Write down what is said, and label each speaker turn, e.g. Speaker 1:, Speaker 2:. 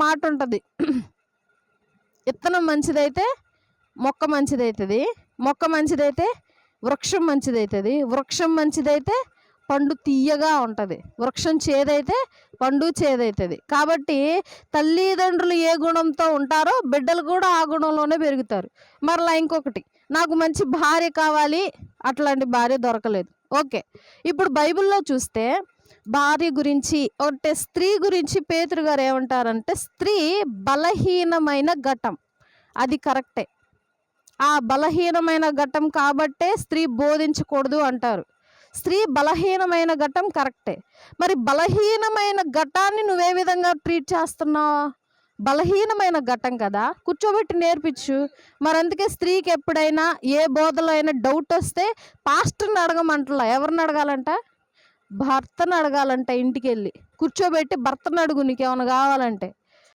Speaker 1: మాట ఉంటుంది, విత్తనం మంచిదైతే మొక్క మంచిదవుతుంది, మొక్క మంచిదైతే వృక్షం మంచిదవుతుంది, వృక్షం మంచిదైతే పండు తీయగా ఉంటుంది, వృక్షం చేదైతే పండు చేదవుతుంది. కాబట్టి తల్లిదండ్రులు ఏ గుణంతో ఉంటారో బిడ్డలు కూడా ఆ గుణంలోనే పెరుగుతారు. మరలా ఇంకొకటి, నాకు మంచి భార్య కావాలి, అట్లాంటి భార్య దొరకలేదు. ఓకే, ఇప్పుడు బైబిల్లో చూస్తే భార్య గురించి అంటే స్త్రీ గురించి పేతురు గారు ఏమంటారంటే, స్త్రీ బలహీనమైన ఘటం. అది కరెక్టే, ఆ బలహీనమైన ఘటం కాబట్టే స్త్రీ బోధించకూడదు అంటారు. స్త్రీ బలహీనమైన ఘటం కరెక్టే. మరి బలహీనమైన ఘటాన్ని నువ్వే విధంగా ట్రీట్ చేస్తున్నావు? బలహీనమైన ఘటం కదా, కూర్చోబెట్టి నేర్పించు. మరి అందుకే స్త్రీకి ఎప్పుడైనా ఏ బోధలో అయినా డౌట్ వస్తే పాస్టర్ని అడగమంటలా. ఎవరిని అడగాలంట? భర్తను అడగాలంట. ఇంటికి వెళ్ళి కూర్చోబెట్టి భర్తను అడుగు నీకేమైనా కావాలంటే.